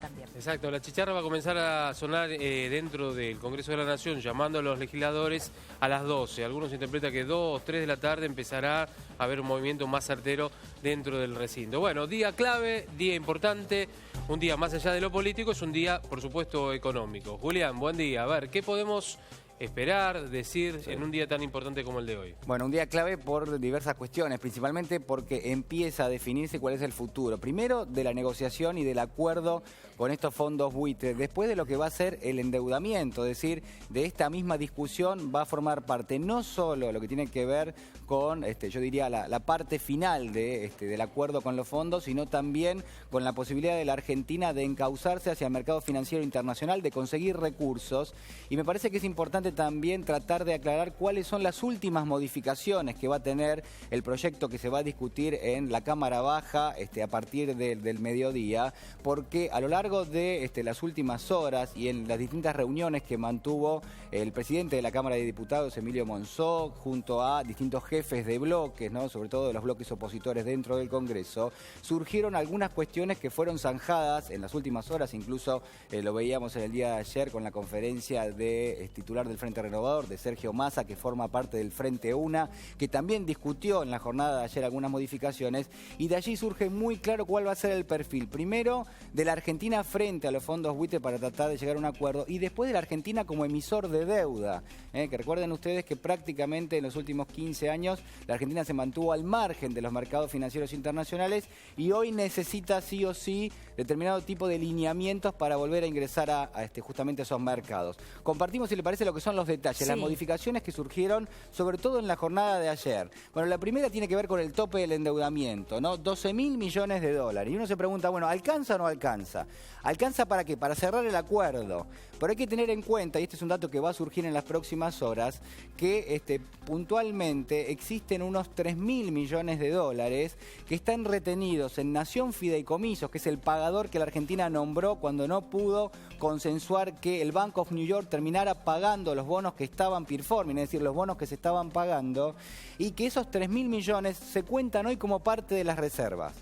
también. Exacto, la chicharra va a comenzar a sonar dentro del Congreso de la Nación, llamando a los legisladores a las 12. Algunos interpretan que 2 o 3 de la tarde empezará a haber un movimiento más certero dentro del recinto. Bueno, día clave, día importante, un día más allá de lo político, es un día, por supuesto, económico. Julián, buen día. A ver, ¿qué podemos esperar, decir en un día tan importante como el de hoy? Bueno, un día clave por diversas cuestiones, principalmente porque empieza a definirse cuál es el futuro. Primero, de la negociación y del acuerdo con estos fondos buitre. Después de lo que va a ser el endeudamiento, es decir, de esta misma discusión va a formar parte no solo lo que tiene que ver con, yo diría, la parte final del acuerdo con los fondos, sino también con la posibilidad de la Argentina de encauzarse hacia el mercado financiero internacional, de conseguir recursos. Y me parece que es importante también tratar de aclarar cuáles son las últimas modificaciones que va a tener el proyecto que se va a discutir en la Cámara Baja a partir del mediodía, porque a lo largo de las últimas horas y en las distintas reuniones que mantuvo el presidente de la Cámara de Diputados, Emilio Monzó, junto a distintos jefes de bloques, ¿no?, sobre todo de los bloques opositores dentro del Congreso, surgieron algunas cuestiones que fueron zanjadas en las últimas horas. Incluso lo veíamos en el día de ayer con la conferencia de titular del Frente Renovador, de Sergio Massa, que forma parte del Frente UNA, que también discutió en la jornada de ayer algunas modificaciones, y de allí surge muy claro cuál va a ser el perfil. Primero, de la Argentina frente a los fondos buitre para tratar de llegar a un acuerdo, y después de la Argentina como emisor de deuda, que recuerden ustedes que prácticamente en los últimos 15 años la Argentina se mantuvo al margen de los mercados financieros internacionales y hoy necesita sí o sí determinado tipo de lineamientos para volver a ingresar a justamente esos mercados. Compartimos, si le parece, lo que son los detalles, las modificaciones que surgieron sobre todo en la jornada de ayer. Bueno, la primera tiene que ver con el tope del endeudamiento, ¿no? 12.000 millones de dólares. Y uno se pregunta, bueno, ¿alcanza o no alcanza? ¿Alcanza para qué? Para cerrar el acuerdo. Pero hay que tener en cuenta, y este es un dato que va a surgir en las próximas horas, que puntualmente existen unos 3.000 millones de dólares que están retenidos en Nación Fideicomisos, que es el pagador que la Argentina nombró cuando no pudo consensuar que el Bank of New York terminara pagando los bonos que estaban performing, es decir, los bonos que se estaban pagando, y que esos 3.000 millones se cuentan hoy como parte de las reservas.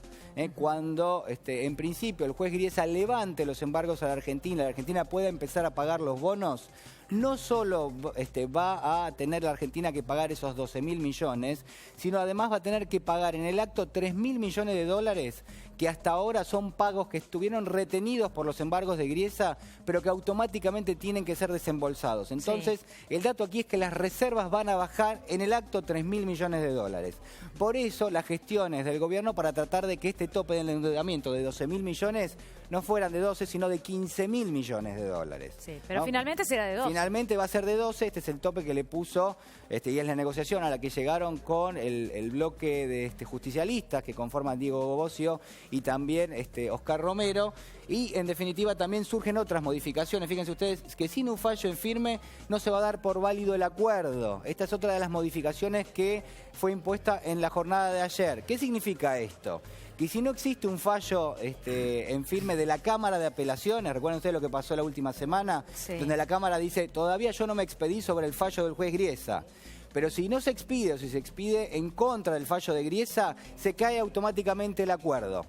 Cuando en principio el juez Griesa levante los embargos a la Argentina pueda empezar a pagar los bonos, no solo va a tener la Argentina que pagar esos 12.000 millones, sino además va a tener que pagar en el acto 3.000 millones de dólares que hasta ahora son pagos que estuvieron retenidos por los embargos de Griesa, pero que automáticamente tienen que ser desembolsados. Entonces, el dato aquí es que las reservas van a bajar en el acto 3.000 millones de dólares. Por eso, las gestiones del gobierno para tratar de que este tope del endeudamiento de 12.000 millones no fueran de 12, sino de 15.000 millones de dólares. Sí, pero ¿no? Finalmente será de 12. Finalmente va a ser de 12, este es el tope que le puso, y es la negociación a la que llegaron con el bloque de justicialistas que conforman Diego Bobbio y también Oscar Romero, y en definitiva también surgen otras modificaciones. Fíjense ustedes que sin un fallo en firme no se va a dar por válido el acuerdo. Esta es otra de las modificaciones que fue impuesta en la jornada de ayer. ¿Qué significa esto? Que si no existe un fallo en firme de la Cámara de Apelaciones, recuerden ustedes lo que pasó la última semana, donde la Cámara dice, todavía yo no me expedí sobre el fallo del juez Griesa. Pero si no se expide o si se expide en contra del fallo de Griesa, se cae automáticamente el acuerdo,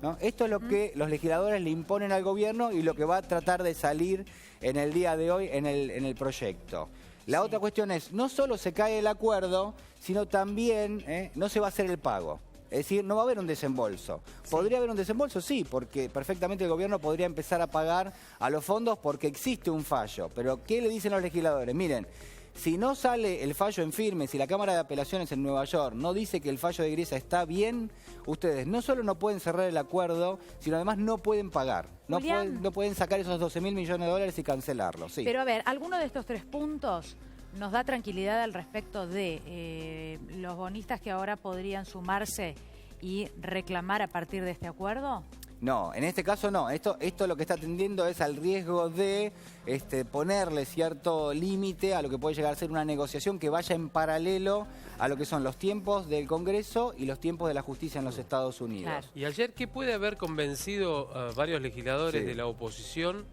¿no? Esto es lo que los legisladores le imponen al gobierno y lo que va a tratar de salir en el día de hoy en el proyecto. La otra cuestión es, no solo se cae el acuerdo, sino también no se va a hacer el pago. Es decir, no va a haber un desembolso. ¿Podría haber un desembolso? Sí, porque perfectamente el gobierno podría empezar a pagar a los fondos porque existe un fallo. Pero, ¿qué le dicen los legisladores? Miren, si no sale el fallo en firme, si la Cámara de Apelaciones en Nueva York no dice que el fallo de Griesa está bien, ustedes no solo no pueden cerrar el acuerdo, sino además no pueden pagar. No pueden sacar esos 12.000 millones de dólares y cancelarlos. Sí. Pero a ver, ¿alguno de estos 3 puntos nos da tranquilidad al respecto de los bonistas que ahora podrían sumarse y reclamar a partir de este acuerdo? No, en este caso no. Esto lo que está tendiendo es al riesgo de ponerle cierto límite a lo que puede llegar a ser una negociación que vaya en paralelo a lo que son los tiempos del Congreso y los tiempos de la justicia en los Estados Unidos. Claro. Y ayer, ¿qué puede haber convencido a varios legisladores de la oposición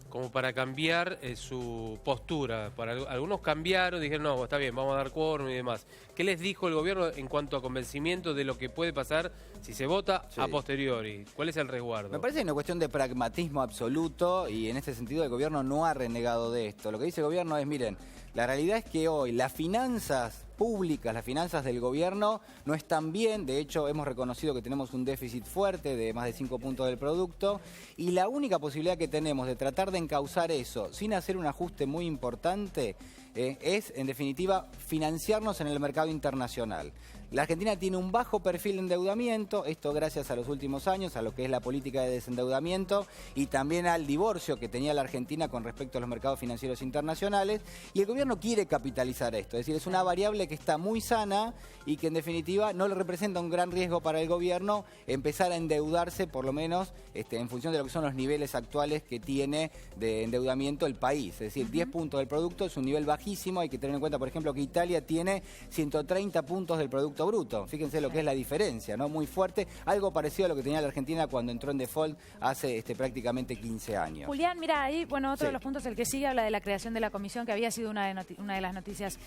como para cambiar su postura? Algunos cambiaron, dijeron, no, está bien, vamos a dar quórum y demás. ¿Qué les dijo el gobierno en cuanto a convencimiento de lo que puede pasar Si se vota Sí. a posteriori, ¿cuál es el resguardo? Me parece que es una cuestión de pragmatismo absoluto y en este sentido el gobierno no ha renegado de esto. Lo que dice el gobierno es, miren, la realidad es que hoy las finanzas públicas, las finanzas del gobierno no están bien. De hecho, hemos reconocido que tenemos un déficit fuerte de más de 5 puntos del producto y la única posibilidad que tenemos de tratar de encauzar eso sin hacer un ajuste muy importante es, en definitiva, financiarnos en el mercado internacional. La Argentina tiene un bajo perfil de endeudamiento, esto gracias a los últimos años, a lo que es la política de desendeudamiento y también al divorcio que tenía la Argentina con respecto a los mercados financieros internacionales. Y el gobierno quiere capitalizar esto, es decir, es una variable que está muy sana y que en definitiva no le representa un gran riesgo para el gobierno empezar a endeudarse, por lo menos en función de lo que son los niveles actuales que tiene de endeudamiento el país. Es decir, 10 puntos del producto es un nivel bajísimo, hay que tener en cuenta, por ejemplo, que Italia tiene 130 puntos del producto bruto. Fíjense lo que es la diferencia, ¿no? Muy fuerte, algo parecido a lo que tenía la Argentina cuando entró en default hace prácticamente 15 años. Julián, mira, ahí, bueno, otro Sí. de los puntos, el que sigue, habla de la creación de la comisión, que había sido una de las noticias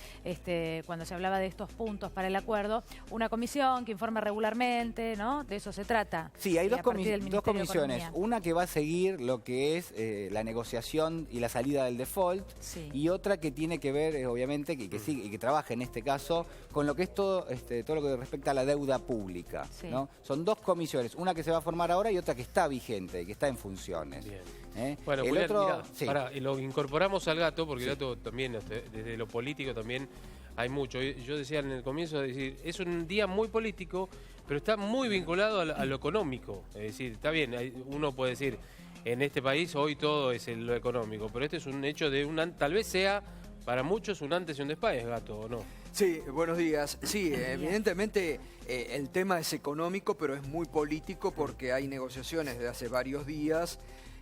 cuando se hablaba de estos puntos para el acuerdo, una comisión que informa regularmente, ¿no? De eso se trata. Sí, hay dos Ministerio de comisiones. Economía. Una que va a seguir lo que es la negociación y la salida del default, Sí. y otra que tiene que ver, obviamente, que sigue y que trabaja en este caso con lo que es todo lo que respecta a la deuda pública, Sí. ¿no? Son dos comisiones, una que se va a formar ahora y otra que está vigente y que está en funciones. Bien. Bueno, El Julián, otro, mirá, sí. pará, y lo incorporamos al gato, porque Sí. el gato también, desde lo político también hay mucho. Yo decía en el comienzo, es un día muy político, pero está muy vinculado a lo económico. Es decir, está bien, uno puede decir, en este país hoy todo es lo económico, pero este es un hecho de tal vez sea para muchos un antes y un después, gato, ¿o no? Sí, buenos días. Sí, evidentemente el tema es económico, pero es muy político porque hay negociaciones de hace varios días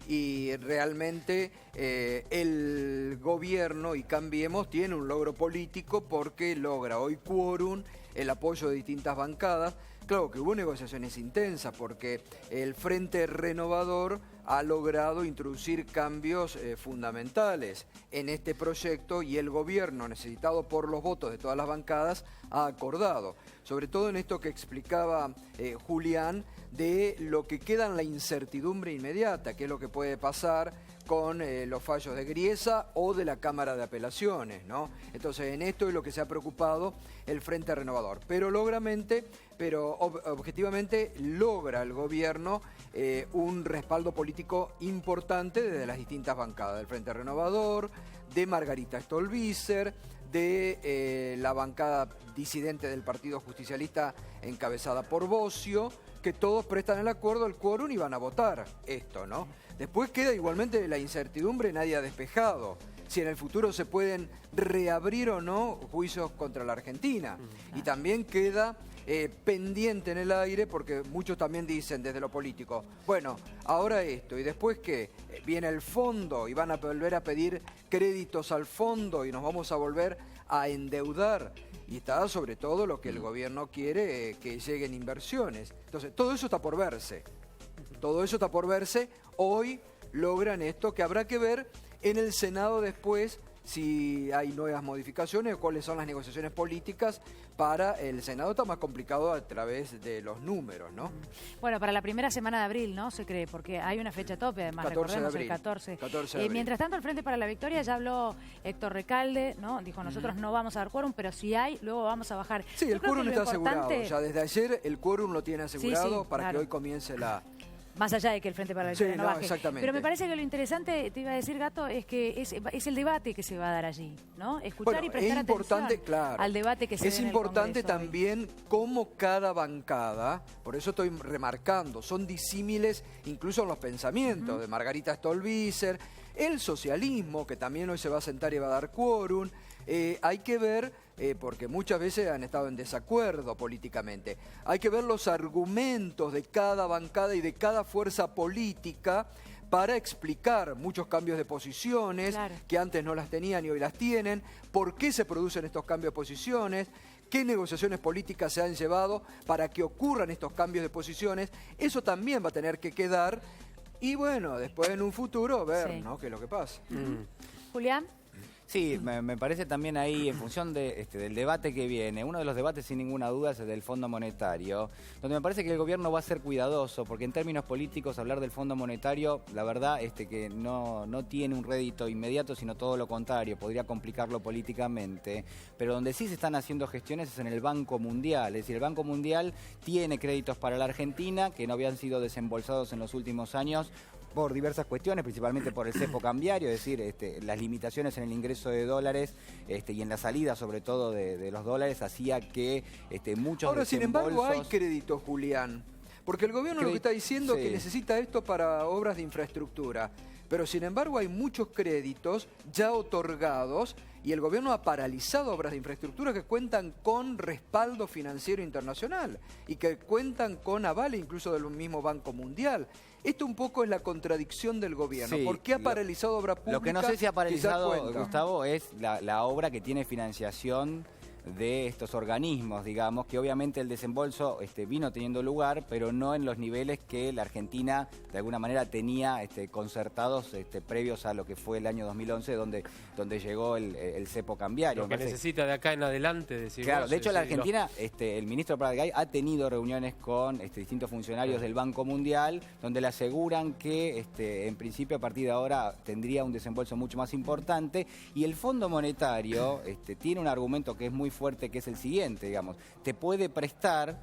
y realmente el gobierno y Cambiemos tiene un logro político porque logra hoy quórum, el apoyo de distintas bancadas. Claro que hubo negociaciones intensas porque el Frente Renovador ha logrado introducir cambios fundamentales en este proyecto y el gobierno, necesitado por los votos de todas las bancadas, ha acordado. Sobre todo en esto que explicaba Julián, de lo que queda en la incertidumbre inmediata, que es lo que puede pasar con los fallos de Griesa o de la Cámara de Apelaciones, ¿no? Entonces, en esto es lo que se ha preocupado el Frente Renovador. Pero objetivamente logra el gobierno un respaldo político importante desde las distintas bancadas del Frente Renovador, de Margarita Stolbizer, de la bancada disidente del Partido Justicialista encabezada por Bocio, que todos prestan el quórum y van a votar esto, ¿no? Después queda igualmente la incertidumbre, nadie ha despejado si en el futuro se pueden reabrir o no juicios contra la Argentina. Y también queda pendiente en el aire, porque muchos también dicen desde lo político, bueno, ahora esto, y después ¿qué? Viene el fondo y van a volver a pedir créditos al fondo y nos vamos a volver a endeudar. Y está sobre todo lo que el gobierno quiere, que lleguen inversiones. Entonces, todo eso está por verse. Todo eso está por verse. Hoy logran esto que habrá que ver en el Senado después si hay nuevas modificaciones o cuáles son las negociaciones políticas para el Senado. Está más complicado a través de los números, ¿no? Bueno, para la primera semana de abril, ¿no? Se cree, porque hay una fecha tope, además, 14 de recordemos abril. el 14. 14 de abril. Mientras tanto, el Frente para la Victoria ya habló Héctor Recalde, ¿no? Dijo, nosotros no vamos a dar quórum, pero si hay, luego vamos a bajar. Sí, Yo el creo que quórum lo está asegurado. importante, Ya desde ayer el quórum lo tiene asegurado sí, para claro. que hoy comience la... más allá de que el Frente para la Sí, Victoria no no, baje. exactamente. Pero me parece que lo interesante, te iba a decir, Gato, es que es el debate que se va a dar allí, ¿no? Escuchar Bueno, y prestar es importante, atención claro, al debate que se es dé en el importante Congreso hoy. también cómo cada bancada, por eso estoy remarcando, son disímiles incluso en los pensamientos de Margarita Stolbizer, el socialismo, que también hoy se va a sentar y va a dar quórum. Hay que ver, porque muchas veces han estado en desacuerdo políticamente, hay que ver los argumentos de cada bancada y de cada fuerza política para explicar muchos cambios de posiciones, Claro. que antes no las tenían y hoy las tienen, por qué se producen estos cambios de posiciones, qué negociaciones políticas se han llevado para que ocurran estos cambios de posiciones. Eso también va a tener que quedar y bueno, después en un futuro ver, Sí. ¿no?, qué es lo que pasa. Julián. Sí, me parece también ahí, en función de, del debate que viene, uno de los debates sin ninguna duda es el del Fondo Monetario, donde me parece que el gobierno va a ser cuidadoso, porque en términos políticos hablar del Fondo Monetario, la verdad que no tiene un rédito inmediato, sino todo lo contrario, podría complicarlo políticamente, pero donde sí se están haciendo gestiones es en el Banco Mundial, es decir, el Banco Mundial tiene créditos para la Argentina que no habían sido desembolsados en los últimos años, por diversas cuestiones, principalmente por el cepo cambiario, es decir, las limitaciones en el ingreso de dólares y en la salida, sobre todo, de los dólares, hacía que muchos Ahora, sin embargo, hay desembolsos- créditos, Julián, porque el gobierno lo que está diciendo es que Sí. necesita esto para obras de infraestructura, pero sin embargo hay muchos créditos ya otorgados y el gobierno ha paralizado obras de infraestructura que cuentan con respaldo financiero internacional y que cuentan con avales incluso del mismo Banco Mundial. Esto un poco es la contradicción del gobierno. Sí, ¿Por qué ha paralizado obra pública? Lo que no sé si ha que ya paralizado, cuenta? Gustavo, es la obra que tiene financiación de estos organismos, digamos, que obviamente el desembolso vino teniendo lugar, pero no en los niveles que la Argentina de alguna manera tenía concertados previos a lo que fue el año 2011, donde llegó el cepo cambiario. Lo que Me parece- necesita de acá en adelante, decimos. Claro, de hecho la decirlo. Argentina, el ministro Pratgay ha tenido reuniones con distintos funcionarios del Banco Mundial, donde le aseguran que en principio a partir de ahora tendría un desembolso mucho más importante, y el Fondo Monetario tiene un argumento que es muy fuerte, que es el siguiente, digamos, te puede prestar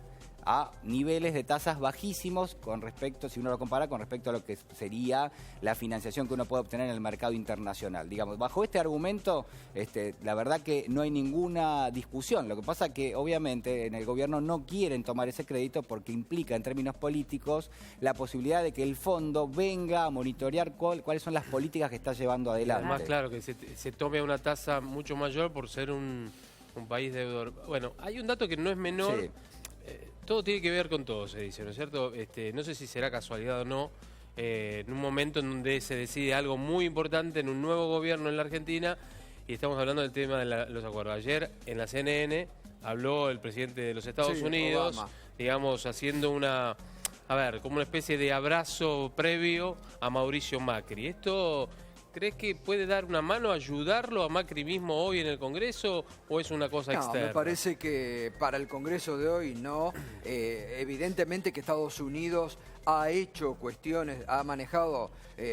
a niveles de tasas bajísimos con respecto, si uno lo compara con respecto a lo que sería la financiación que uno puede obtener en el mercado internacional. Digamos, bajo este argumento, la verdad que no hay ninguna discusión. Lo que pasa que obviamente en el gobierno no quieren tomar ese crédito porque implica en términos políticos la posibilidad de que el fondo venga a monitorear cuáles son las políticas que está llevando adelante. Además, claro, que se tome una tasa mucho mayor por ser un país deudor. Bueno, hay un dato que no es menor. Sí. Todo tiene que ver con todo, se dice, ¿no es cierto? No sé si será casualidad o no, en un momento en donde se decide algo muy importante en un nuevo gobierno en la Argentina, y estamos hablando del tema de los acuerdos. Ayer en la CNN habló el presidente de los Estados Sí, Unidos, Obama. digamos, haciendo como una especie de abrazo previo a Mauricio Macri. ¿Esto crees que puede dar una mano, ayudarlo a Macri mismo hoy en el Congreso, o es una cosa No, externa? me parece que para el Congreso de hoy no. Evidentemente que Estados Unidos ha hecho cuestiones, ha manejado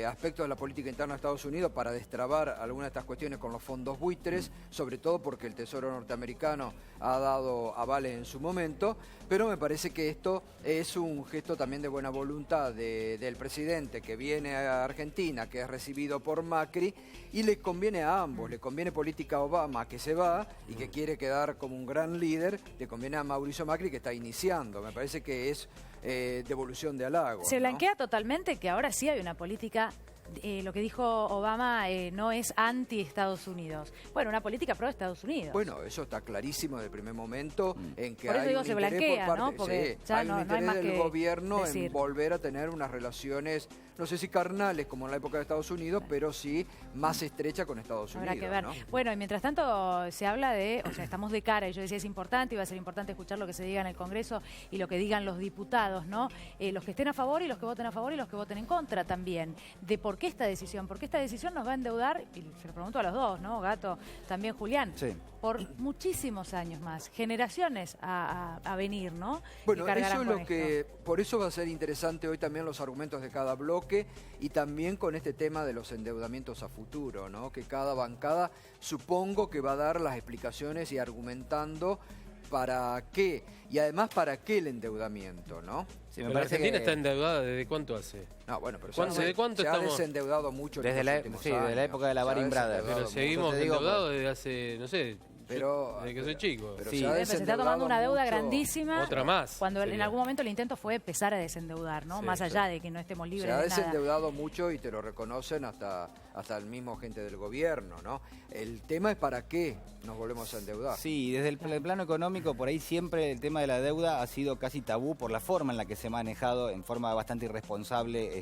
aspectos de la política interna de Estados Unidos para destrabar algunas de estas cuestiones con los fondos buitres, sobre todo porque el Tesoro norteamericano ha dado avales en su momento, pero me parece que esto es un gesto también de buena voluntad del presidente que viene a Argentina, que es recibido por Macri, y le conviene a ambos, le conviene política a Obama, que se va y que quiere quedar como un gran líder, le conviene a Mauricio Macri, que está iniciando. Me parece que es devolución de halagos. Se ¿no? blanquea totalmente que ahora sí hay una política, lo que dijo Obama no es anti-Estados Unidos. Bueno, una política pro-Estados Unidos. Bueno, eso está clarísimo desde el primer momento en que Por eso hay digo, un se interés blanquea, por ¿no? parte, Porque sí, ya hay un no hay interés más del que gobierno decir. en volver a tener unas relaciones, no sé si carnales como en la época de Estados Unidos, pero sí más estrecha con Estados Habrá Unidos. que ver. ¿no? Bueno, y mientras tanto se habla estamos de cara, y yo decía es importante, y va a ser importante escuchar lo que se diga en el Congreso y lo que digan los diputados, ¿no? Los que estén a favor y los que voten a favor y los que voten en contra también, de por qué esta decisión, porque esta decisión nos va a endeudar, y se lo pregunto a los dos, ¿no? Gato, también Julián, Sí. por muchísimos años más, generaciones a venir, ¿no? Bueno, Que cargarán eso es con lo que, por eso va a ser interesante hoy también los argumentos de cada bloque y también con este tema de los endeudamientos a futuro, ¿no? Que cada bancada supongo que va a dar las explicaciones y argumentando para qué y además para qué el endeudamiento, ¿no? Sí, Pero la Argentina está endeudada ¿desde cuánto hace? No, bueno, pero ¿De cuánto se ha estamos? desendeudado mucho en Desde estos la- últimos sí, desde la años. época de la Se ha Baring Brothers. desendeudado Pero mucho. seguimos te digo, endeudados desde hace, no sé, Pero- desde que soy chico. pero Sí. se ha Se está desendeudado tomando una deuda mucho. grandísima. Otra más, Cuando en sería. algún momento el intento fue empezar a desendeudar, ¿no? Sí, Más sí. allá de que no estemos libres Se ha de nada. desendeudado mucho y te lo reconocen hasta el mismo gente del gobierno, ¿no? El tema es para qué nos volvemos a endeudar. Sí, desde el plano económico, por ahí siempre el tema de la deuda ha sido casi tabú por la forma en la que se ha manejado, en forma bastante irresponsable,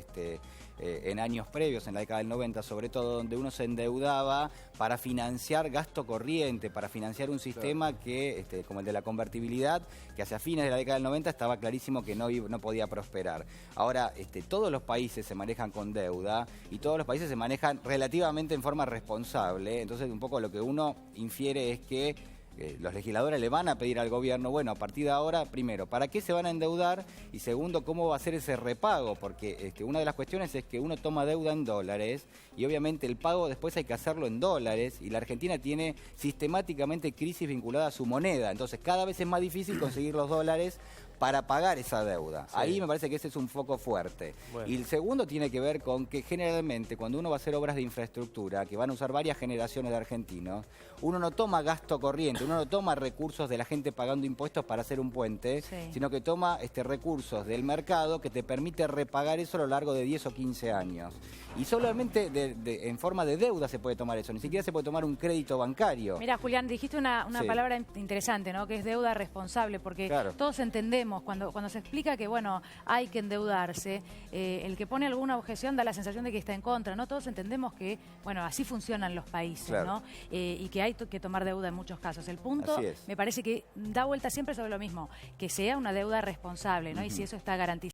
en años previos, en la década del 90 sobre todo, donde uno se endeudaba para financiar gasto corriente, para financiar un sistema que, como el de la convertibilidad, que hacia fines de la década del 90 estaba clarísimo que no podía prosperar. Ahora, todos los países se manejan con deuda y todos los países se manejan relativamente en forma responsable. Entonces, un poco lo que uno infiere es que los legisladores le van a pedir al gobierno, bueno, a partir de ahora, primero, ¿para qué se van a endeudar? Y segundo, ¿cómo va a ser ese repago? Porque una de las cuestiones es que uno toma deuda en dólares y obviamente el pago después hay que hacerlo en dólares y la Argentina tiene sistemáticamente crisis vinculada a su moneda. Entonces, cada vez es más difícil conseguir los dólares para pagar esa deuda. Sí. Ahí me parece que ese es un foco fuerte. Bueno. Y el segundo tiene que ver con que generalmente cuando uno va a hacer obras de infraestructura, que van a usar varias generaciones de argentinos, uno no toma gasto corriente, uno no toma recursos de la gente pagando impuestos para hacer un puente, sino que toma recursos del mercado que te permite repagar eso a lo largo de 10 o 15 años. Y solamente en forma de deuda se puede tomar eso, ni siquiera se puede tomar un crédito bancario. Mira, Julián, dijiste una palabra interesante, ¿no? Que es deuda responsable, porque todos entendemos cuando se explica que, bueno, hay que endeudarse, el que pone alguna objeción da la sensación de que está en contra, ¿no? Todos entendemos que, bueno, así funcionan los países, ¿no? Y que hay que tomar deuda en muchos casos. El punto, me parece que da vuelta siempre sobre lo mismo, que sea una deuda responsable, ¿no? Y si eso está garantizado.